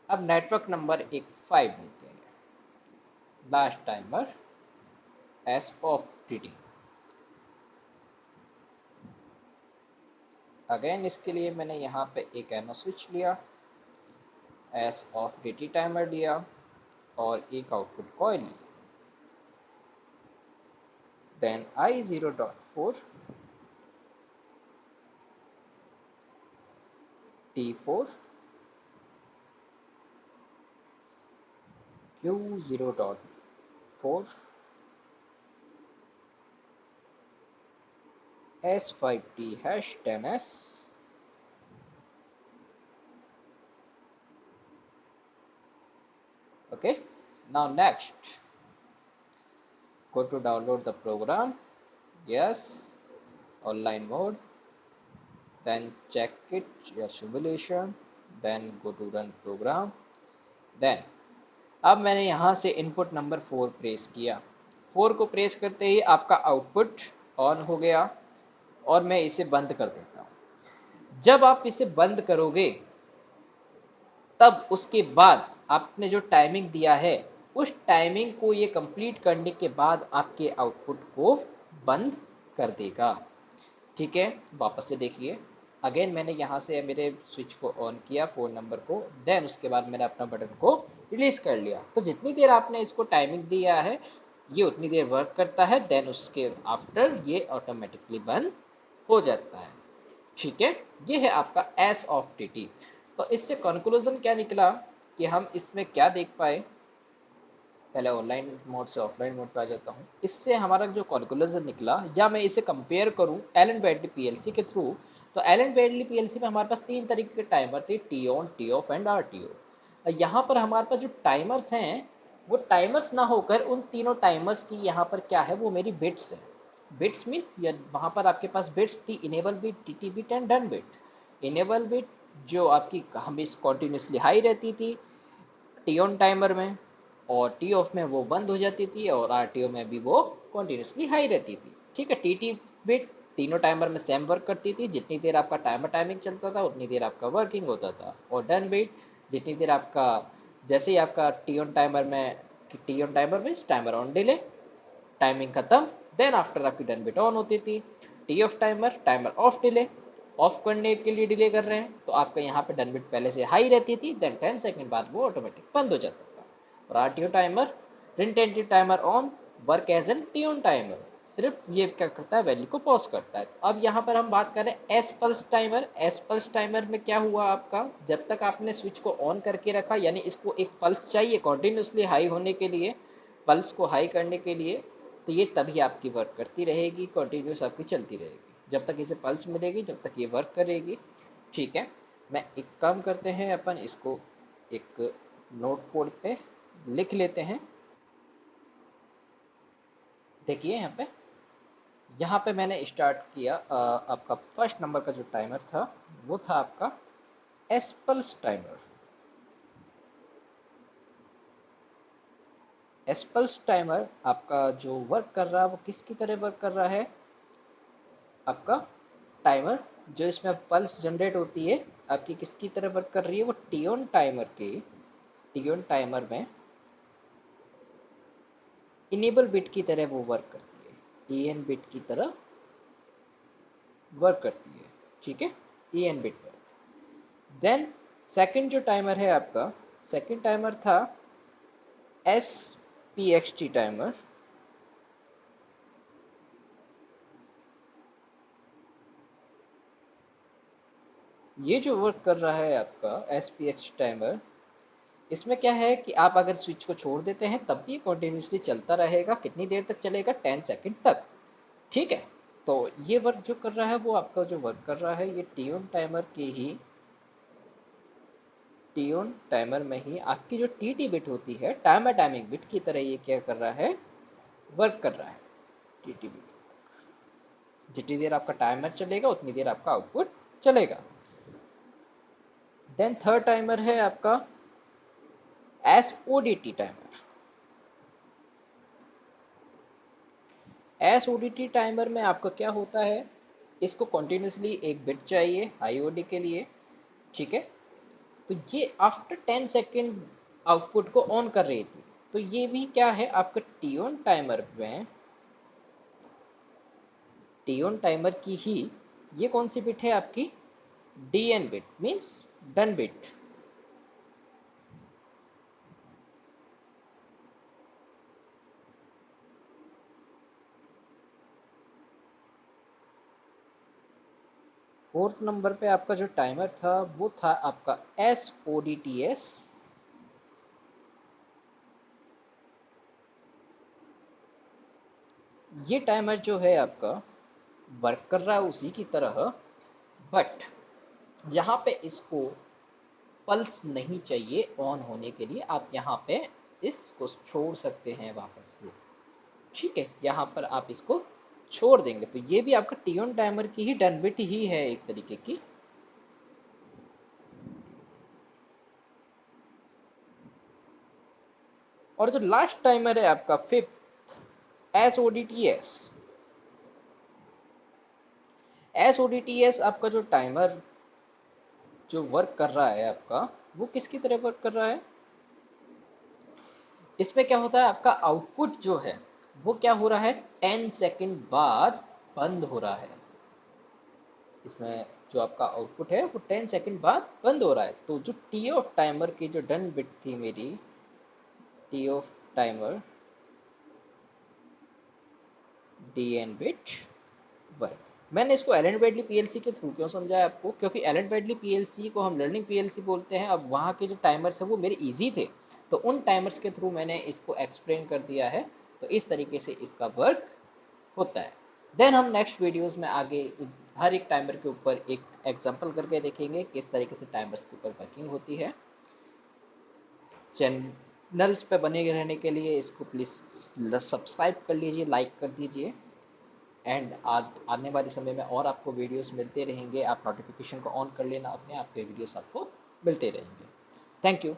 अब network number एक 5 लेते हैं, last timer S off T. Again इसके लिए मैंने यहाँ पे एक एनो स्विच लिया, S off D T timer लिया और एक आउटपुट कॉइल लिया। Then I 0.4 T4 Q 0.4 S5T hash 10S. Okay, now next go to download the program. Yes, online mode, then check it your simulation, then go to run program. Then अब मैंने यहाँ से input number 4 press किया। 4 को press करते ही आपका output on हो गया और मैं इसे बंद कर देता हूँ। जब आप इसे बंद करोगे तब उसके बाद आपने जो टाइमिंग दिया है उस टाइमिंग को ये कंप्लीट करने के बाद आपके आउटपुट को बंद कर देगा। ठीक है, वापस से देखिए। अगेन मैंने यहाँ से मेरे स्विच को ऑन किया 4 नंबर को, देन उसके बाद मैंने अपना बटन को रिलीज कर लिया। तो जितनी देर आपने इसको टाइमिंग दिया है ये उतनी देर वर्क करता है, देन उसके आफ्टर ये ऑटोमेटिकली बंद हो जाता है। ठीक है, ये है आपका एस ऑफ टी टी। तो इससे कंक्लूजन क्या निकला कि हम इसमें क्या देख पाए। पहले ऑनलाइन मोड से ऑफलाइन मोड पे आ जाता हूँ। इससे हमारा जो कैलकुलेशन निकला, या मैं इसे कंपेयर करूँ एलन ब्रैडली पीएलसी के थ्रू, तो एलन ब्रैडली पीएलसी में हमारे पास 3 तरीके के टाइमर थे, T on, T of and RTO. यहाँ पर हमारे पास जो टाइमर्स हैं वो टाइमर्स ना होकर उन तीनों टाइमर्स की यहाँ पर क्या है, वो मेरी बिट्स है। बिट्स मीन्स वहाँ पर आपके पास बिट्स थी, enable bit, TT bit and done bit. Enable bit जो आपकी हमेशा कॉन्टिन्यूसली हाई रहती थी टी ऑन टाइमर में, और टी ऑफ में वो बंद हो जाती थी, और आरटीओ में भी वो कॉन्टिन्यूसली हाई रहती थी। ठीक है, टीटी बिट तीनों टाइमर में सेम वर्क करती थी, जितनी देर आपका टाइमर टाइमिंग चलता था उतनी देर आपका वर्किंग होता था। और डन बिट जितनी देर आपका, जैसे ही आपका टी ऑन टाइमर में, टी ऑन टाइमर में टाइमर ऑन डिले, टाइमिंग खत्म, देन आफ्टर आपकी डन बिट ऑन होती थी। T off timer, timer of delay, of करने के लिए डिले कर रहे हैं तो आपका यहाँ पे डन बिट पहले से हाई रहती थी, देन 10 सेकंड बाद वो ऑटोमेटिक बंद हो जाता था। और RTO timer, retentive timer on, work as an T on timer, सिर्फ ये क्या करता है, वैल्यू को पॉज करता है। अब यहाँ पर हम बात करें S pulse timer. S pulse timer में क्या हुआ आपका, जब तक आपने स्विच को ऑन करके रखा, यानी इसको एक पल्स चाहिए कॉन्टिन्यूसली हाई होने के लिए, पल्स को हाई करने के लिए, तो ये तभी आपकी वर्क करती रहेगी, कंटिन्यूस आपकी चलती रहेगी जब तक इसे पल्स मिलेगी, जब तक ये वर्क करेगी। ठीक है, मैं एक काम करते हैं, अपन इसको एक नोट बोर्ड पे लिख लेते हैं। देखिए यहाँ पे मैंने स्टार्ट किया आपका फर्स्ट नंबर का जो टाइमर था वो था आपका S pulse timer. S pulse timer आपका जो वर्क कर रहा है वो किसकी तरह वर्क कर रहा है, आपका टाइमर जो इसमें पल्स जनरेट होती है आपकी किसकी तरह वर्क कर रही है, वो टीओन टाइमर के, टीओन टाइमर में इनेबल बिट की तरह वो वर्क करती है, एन बिट की तरह वर्क करती है। ठीक है, एन बिट पर। देन सेकंड जो टाइमर है आपका, सेकंड टाइमर था S P x T timer. ये जो वर्क कर रहा है आपका एस पी एक्स टाइमर, इसमें क्या है कि आप अगर स्विच को छोड़ देते हैं तब भी कंटिन्यूसली चलता रहेगा। कितनी देर तक चलेगा, 10 सेकंड तक। ठीक है, तो ये वर्क जो कर रहा है वो आपका जो वर्क कर रहा है ये टीओन टाइमर की ही, टीओन टाइमर में ही आपकी जो टीटी बिट होती है, टाइमर टाइमिंग बिट की तरह ये क्या कर रहा है, वर्क कर रहा है। टीटी बिट जितनी देर आपका टाइमर चलेगा उतनी देर आपका आउटपुट चलेगा। देन थर्ड टाइमर है आपका S O D T timer. S O D T timer में आपका क्या होता है, इसको कंटिन्यूसली एक बिट चाहिए आईओडी के लिए। ठीक है, तो ये आफ्टर 10 सेकेंड आउटपुट को ऑन कर रही थी। तो ये भी क्या है आपका टी ऑन टाइमर में, टी ऑन टाइमर की ही ये कौन सी बिट है आपकी, D N bit, means done bit. Fourth number पे आपका जो टाइमर था वो था आपका S O D T S. ये टाइमर जो है आपका वर्क कर रहा है उसी की तरह, बट यहाँ पे इसको पल्स नहीं चाहिए ऑन होने के लिए, आप यहाँ पे इसको छोड़ सकते हैं वापस से। ठीक है, यहाँ पर आप इसको छोड़ देंगे तो ये भी आपका टी ऑन टाइमर की ही डन बिट ही है एक तरीके की। और जो लास्ट टाइमर है आपका fifth, S O D T S. S O D T S आपका जो टाइमर जो वर्क कर रहा है आपका, वो किसकी तरह वर्क कर रहा है, इसमें क्या होता है आपका आउटपुट जो है वो क्या हो रहा है 10 सेकंड बाद बंद हो रहा है। इसमें जो आपका आउटपुट है वो 10 सेकंड बाद बंद हो रहा है। तो जो टी ऑफ टाइमर की जो डन बिट थी मेरी, T off timer D N bit work, मैंने इसको एलन ब्रैडली पीएलसी के थ्रू क्यों समझाया आपको, क्योंकि एलन ब्रैडली पीएलसी को हम लर्निंग पीएलसी बोलते हैं। अब वहाँ के जो टाइमर्स है वो मेरे इजी थे, तो उन टाइमर्स के थ्रू मैंने इसको एक्सप्लेन कर दिया है। तो इस तरीके से इसका वर्क होता है। देन हम नेक्स्ट वीडियोस में आगे हर एक टाइमर के ऊपर एक एग्जांपल करके देखेंगे किस तरीके से टाइमर्स के ऊपर वर्किंग होती है। चैनल्स पे बने रहने के लिए इसको प्लीज़ सब्सक्राइब कर लीजिए, लाइक कर दीजिए। एंड आने वाले समय में और आपको वीडियोस मिलते रहेंगे। आप नोटिफिकेशन को ऑन कर लेना अपने, आपके वीडियोस आपको मिलते रहेंगे। Thank you.